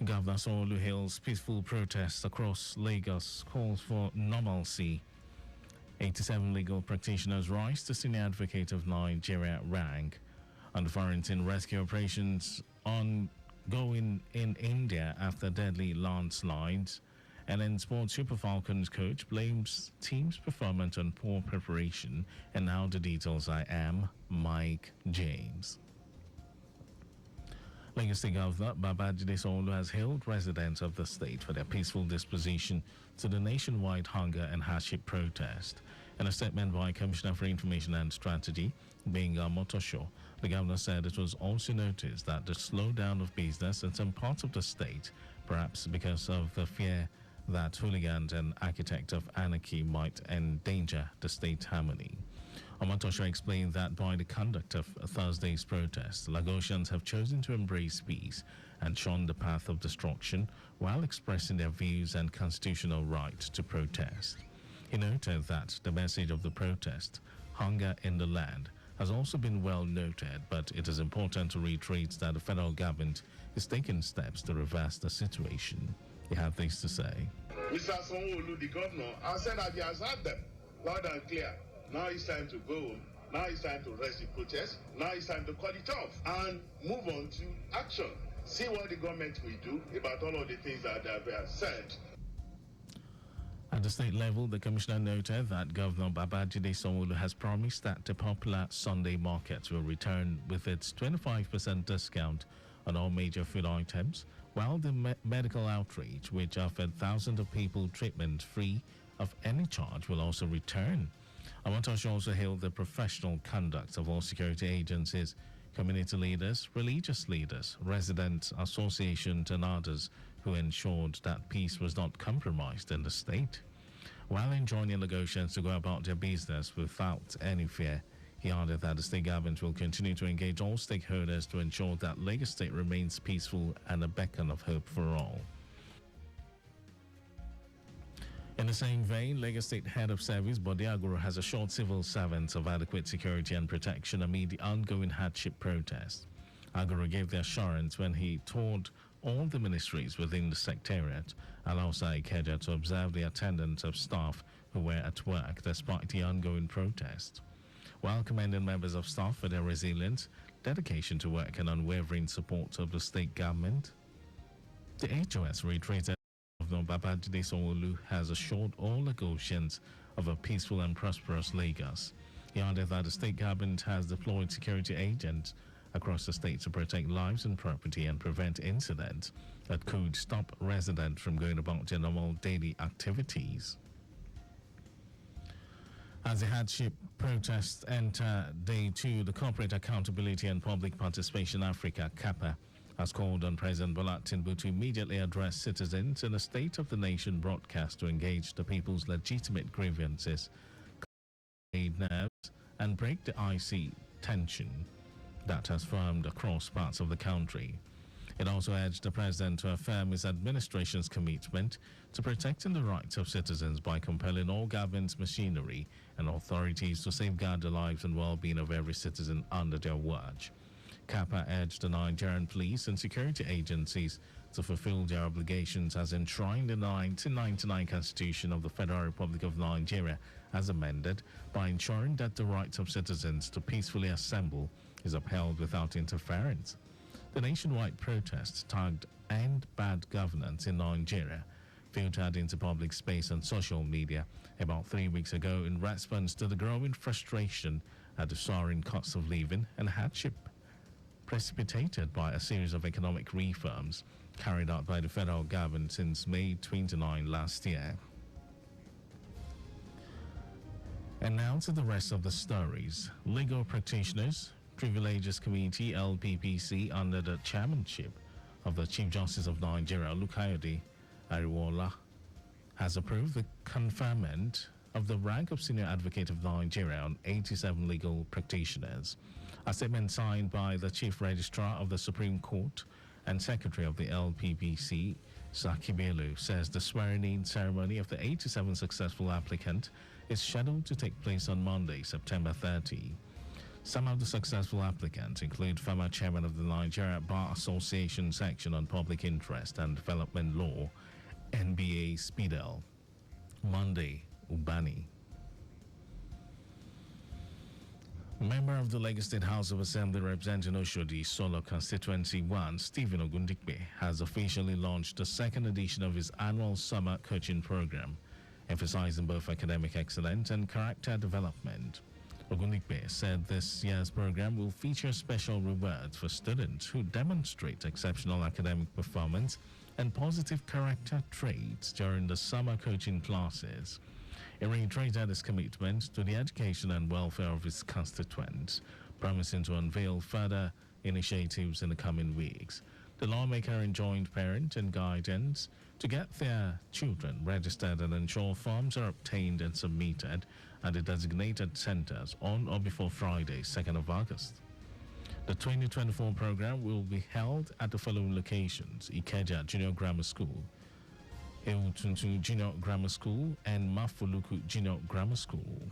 Governor Sanwo-Olu hails peaceful protests across Lagos, calls for normalcy. 87 legal practitioners rise to senior advocate of Nigeria rank. And foreign rescue operations ongoing in India after deadly landslides. And in sports, Super Falcons coach blames team's performance on poor preparation. And now the details. I am Mike James. Lagos State Governor Babajide Sanwo-Olu has hailed residents of the state for their peaceful disposition to the nationwide hunger and hardship protest. In a statement by Commissioner for Information and Strategy, Benga Motosho, the governor said it was also noticed that the slowdown of business in some parts of the state, perhaps because of the fear that hooligans and architects of anarchy might endanger the state harmony. Omotosho explained that by the conduct of Thursday's protest, Lagosians have chosen to embrace peace and shun the path of destruction while expressing their views and constitutional right to protest. He noted that the message of the protest, hunger in the land, has also been well noted, but it is important to reiterate that the federal government is taking steps to reverse the situation. He had this to say. Mr. Sanwo-Olu, the governor, has said that he has had them loud and clear. Now it's time to go home. Now it's time to rest the protest. Now it's time to cut it off and move on to action. See what the government will do about all of the things that they have said. At the state level, the commissioner noted that Governor Babajide Sanwo-Olu has promised that the popular Sunday market will return with its 25% discount on all major food items, while the medical outreach, which offered thousands of people treatment free of any charge, will also return. Omotosho also hailed the professional conduct of all security agencies, community leaders, religious leaders, resident associations, and others who ensured that peace was not compromised in the state. While enjoining Lagosians to go about their business without any fear, he added that the state government will continue to engage all stakeholders to ensure that Lagos State remains peaceful and a beacon of hope for all. In the same vein, Lagos State Head of Service Bode Aguru has assured civil servants of adequate security and protection amid the ongoing hardship protests. Aguru gave the assurance when he toured all the ministries within the secretariat and outside Ikeja to observe the attendance of staff who were at work despite the ongoing protests. While commending members of staff for their resilience, dedication to work and unwavering support of the state government, the HOS reiterated Governor Babajide Sanwo-Olu has assured all Lagosians of a peaceful and prosperous Lagos. He added that the state government has deployed security agents across the state to protect lives and property and prevent incidents that could stop residents from going about their normal daily activities. As the hardship protests enter day 2, the Corporate Accountability and Public Participation Africa, CAPA, has called on President Bola Tinubu to immediately address citizens in a State of the Nation broadcast to engage the people's legitimate grievances, calm nerves, and break the icy tension that has formed across parts of the country. It also urged the president to affirm his administration's commitment to protecting the rights of citizens by compelling all government machinery and authorities to safeguard the lives and well-being of every citizen under their watch. CAPA urged the Nigerian police and security agencies to fulfill their obligations as enshrined in the 1999 Constitution of the Federal Republic of Nigeria as amended by ensuring that the rights of citizens to peacefully assemble is upheld without interference. The nationwide protest tagged End Bad Governance in Nigeria filtered into public space and social media about 3 weeks ago in response to the growing frustration at the soaring cost of living and hardship precipitated by a series of economic reforms carried out by the federal government since May 29 last year. And now to the rest of the stories. Legal practitioners, Privileges Committee LPPC under the chairmanship of the Chief Justice of Nigeria, Olukayode Ariwola, has approved the conferment of the rank of Senior Advocate of Nigeria on 87 legal practitioners. A statement signed by the Chief Registrar of the Supreme Court and Secretary of the LPPC, Zaki Bello, says the swearing-in ceremony of the 87 successful applicants is scheduled to take place on Monday, September 30. Some of the successful applicants include former chairman of the Nigeria Bar Association section on public interest and development law, NBA Spidel, Monday Ubani. Member of the Lagos State House of Assembly representing Oshodi Solo Constituency 1, Stephen Ogundikbe, has officially launched the second edition of his annual summer coaching program, emphasizing both academic excellence and character development. Ogundikbe said this year's program will feature special rewards for students who demonstrate exceptional academic performance and positive character traits during the summer coaching classes. He reiterated his commitment to the education and welfare of his constituents, promising to unveil further initiatives in the coming weeks. The lawmaker enjoined parents and guardians to get their children registered and ensure forms are obtained and submitted at the designated centers on or before Friday, 2nd of August. The 2024 program will be held at the following locations: Ikeja Junior Grammar School, Eutuntu Junior Grammar School, and Mafuluku Junior Grammar School.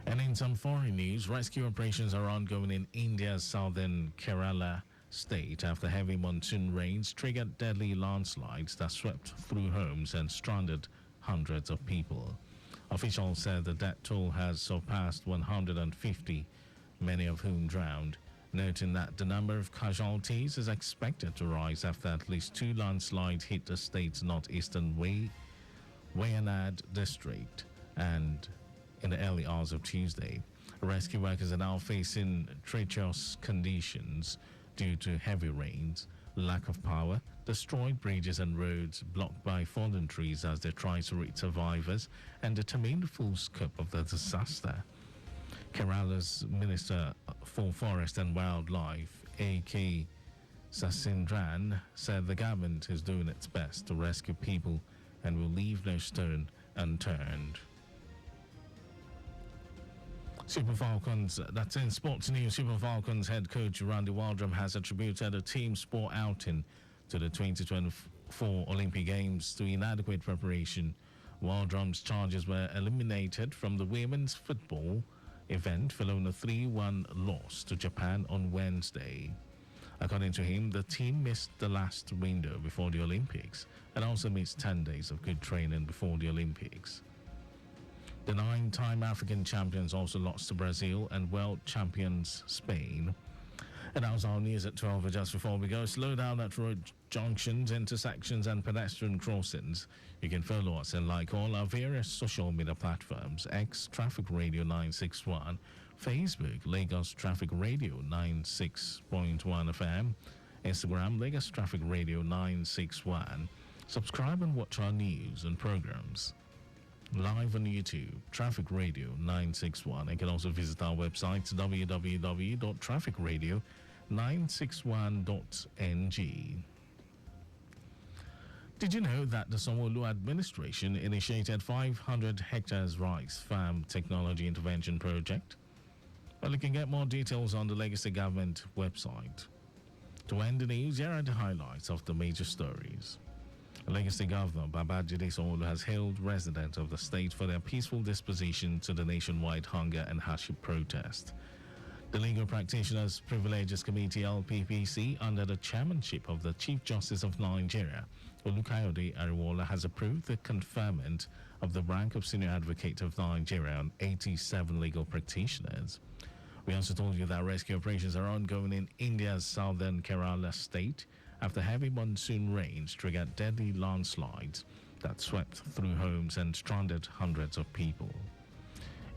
And in some foreign news, rescue operations are ongoing in India's southern Kerala state after heavy monsoon rains triggered deadly landslides that swept through homes and stranded hundreds of people. Officials said the death toll has surpassed 150, many of whom drowned, noting that the number of casualties is expected to rise after at least 2 landslides hit the state's northeastern Wayanad district and in the early hours of Tuesday. Rescue workers are now facing treacherous conditions due to heavy rains, lack of power, destroyed bridges and roads blocked by fallen trees as they try to reach survivors and determine the full scope of the disaster. Kerala's Minister for Forest and Wildlife, A.K. Sasindran, said the government is doing its best to rescue people and will leave no stone unturned. Super Falcons, that's in sports news. Super Falcons head coach Randy Waldrum has attributed a team sport outing to the 2024 Olympic Games to inadequate preparation. Waldrum's charges were eliminated from the women's football event following a 3-1 loss to Japan on Wednesday. According to him, the team missed the last window before the Olympics and also missed 10 days of good training before the Olympics. The 9-time African champions also lost to Brazil and world champions Spain. And that was our news at 12. But just before we go, slow down at road junctions, intersections and pedestrian crossings. You can follow us and like all our various social media platforms: X Traffic Radio 961, Facebook Lagos Traffic Radio 96.1 FM, Instagram Lagos Traffic Radio 961. Subscribe and watch our news and programs live on YouTube, Traffic Radio 961. You can also visit our website, www.trafficradio961.ng. Did you know that the Sanwo-Olu administration initiated 500 hectares rice farm technology intervention project? Well, you can get more details on the Legacy Government website. To end the news, here are the highlights of the major stories. Legacy Governor Babajide Sanwo-Olu has hailed residents of the state for their peaceful disposition to the nationwide hunger and hardship protest. The Legal Practitioners Privileges Committee LPPC, under the chairmanship of the Chief Justice of Nigeria, Olukayode Ariwola, has approved the conferment of the rank of Senior Advocate of Nigeria on 87 legal practitioners. We also told you that rescue operations are ongoing in India's southern Kerala state after heavy monsoon rains triggered deadly landslides that swept through homes and stranded hundreds of people.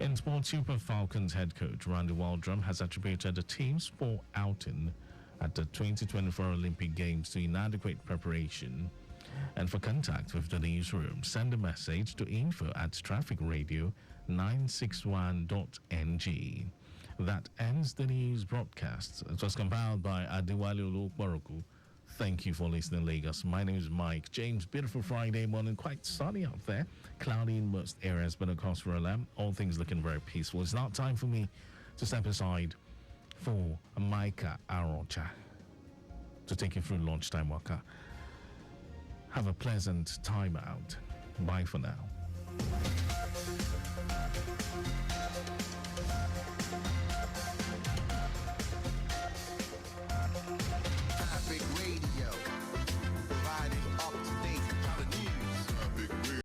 In sports, Super Falcons head coach Randy Waldrum has attributed the team's sport outing at the 2024 Olympic Games to inadequate preparation. And for contact with the newsroom, send a message to info@trafficradio961.ng. That ends the news broadcast. It was compiled by Adewale Olukboroku. Thank you for listening, Lagos. My name is Mike James. Beautiful Friday morning, quite sunny out there. Cloudy in most areas, but across Rola, all things looking very peaceful. It's now time for me to step aside for Micah Arocha to take you through lunchtime waka. Have a pleasant time out. Bye for now.